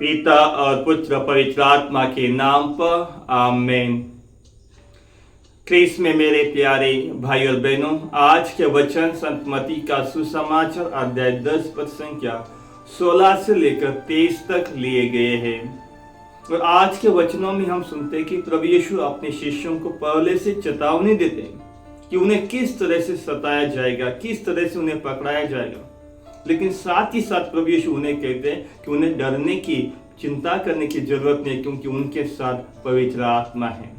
पिता और पुत्र पवित्र आत्मा के नाम पर आमीन। ख्रीस्त में मेरे प्यारे भाई और बहनों, आज के वचन संत मत्ती का सुसमाचार अध्याय 10 पद संख्या 16 से लेकर 23 तक लिए गए हैं। और आज के वचनों में हम सुनते हैं कि प्रभु यीशु अपने शिष्यों को पहले से चेतावनी देते हैं कि उन्हें किस तरह से सताया जाएगा, किस तरह से उन्हें पकड़ाया जाएगा। लेकिन साथ ही साथ प्रभु यीशु उन्हें कहते हैं कि उन्हें डरने की, चिंता करने की जरूरत नहीं, क्योंकि उनके साथ पवित्र आत्मा है।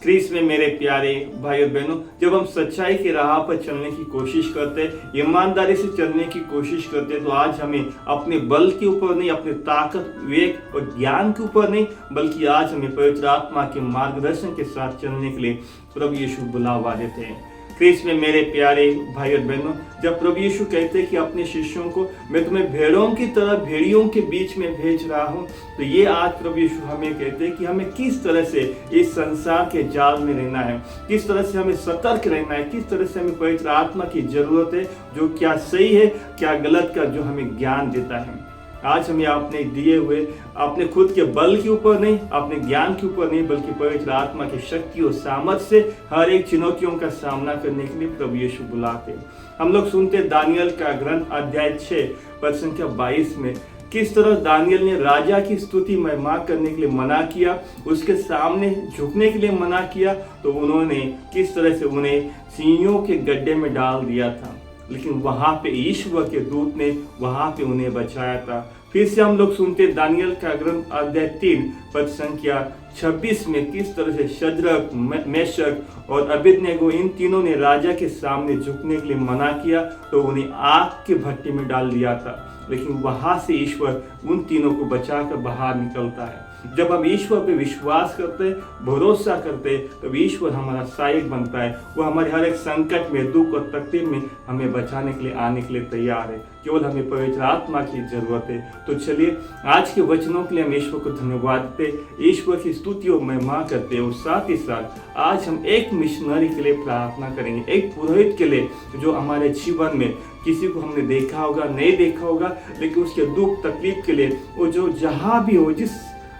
ख्रीस्त में मेरे प्यारे भाई और बहनों, जब हम सच्चाई की राह पर चलने की कोशिश करते हैं, ईमानदारी से चलने की कोशिश करते हैं, तो आज हमें अपने बल के ऊपर नहीं, अपने ताकत, विवेक और ज्ञान के ऊपर नहीं, बल्कि आज हमें पवित्र आत्मा के मार्गदर्शन के साथ चलने के लिए प्रभु यीशु बुलावा देते हैं। ख्रीस्त में मेरे प्यारे भाई और बहनों, जब प्रभु यीशु कहते हैं कि अपने शिष्यों को मैं तुम्हें भेड़ों की तरह भेड़ियों के बीच में भेज रहा हूं, तो ये आज प्रभु यीशु हमें कहते हैं कि हमें किस तरह से इस संसार के जाल में रहना है, किस तरह से हमें सतर्क रहना है, किस तरह से हमें पवित्र आत्मा की जरूरत है, जो क्या सही है क्या गलत का जो हमें ज्ञान देता है। आज हमें अपने दिए हुए, अपने खुद के बल के ऊपर नहीं, अपने ज्ञान के ऊपर नहीं, बल्कि पवित्र आत्मा की शक्ति और सामर्थ से हर एक चुनौतियों का सामना करने के लिए प्रभु यीशु बुलाते हैं। हम लोग सुनते दानियल का ग्रंथ अध्याय 6 पद संख्या 22 में किस तरह दानियल ने राजा की स्तुति महिमा करने के लिए मना किया, उसके सामने झुकने के लिए मना किया, तो उन्होंने किस तरह से उन्हें सिंहों के गड्ढे में डाल दिया था। लेकिन वहां पे ईश्वर के दूत ने वहां पे उन्हें बचाया था। फिर से हम लोग सुनते दानियल का ग्रंथ अध्याय 3 पद संख्या 26 में किस तरह से शद्रक, मेशक और अबेदनगो, इन तीनों ने राजा के सामने झुकने के लिए मना किया, तो उन्हें आग की भट्टी में डाल दिया था। लेकिन वहां से ईश्वर उन तीनों को बचाकर बाहर निकलता है। जब हम ईश्वर पे विश्वास करते हैं, भरोसा करते हैं, तब ईश्वर हमारा सहायक बनता है। वो हमारे हर एक संकट में, दुख और तकलीफ में हमें बचाने के लिए, आने के लिए तैयार है। केवल हमें पवित्र आत्मा की जरूरत है। तो चलिए आज के वचनों के लिए हम ईश्वर को धन्यवाद देते, ईश्वर की स्तुति और महिमा करते, और साथ ही साथ आज हम एक मिशनरी के लिए प्रार्थना करेंगे, एक पुरोहित के लिए जो हमारे जीवन में किसी को हमने देखा होगा, नहीं देखा होगा, लेकिन उसके दुख तकलीफ के लिए, वो जो जहां भी हो, जिस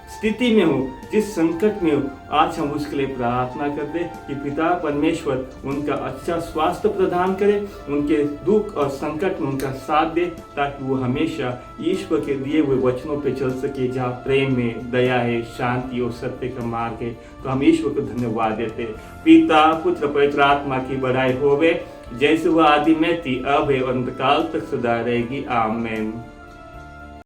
स्थिति में हो, जिस संकट में हो, आज हम उसके लिए प्रार्थना करते कि पिता परमेश्वर उनका अच्छा स्वास्थ्य प्रदान करे, उनके दुख और संकट में उनका साथ दे, ताकि वो हमेशा ईश्वर के दिए हुए वचनों पे चल सके, जहाँ प्रेम है, दया है, शांति और सत्य का मार्ग है। तो हम ईश्वर को धन्यवाद देते। पिता पुत्र पवित्र आत्मा की बड़ाई होवे, जैसे वह आदि में थी, अब है, अंतकाल तक सदा रहेगी। आमीन।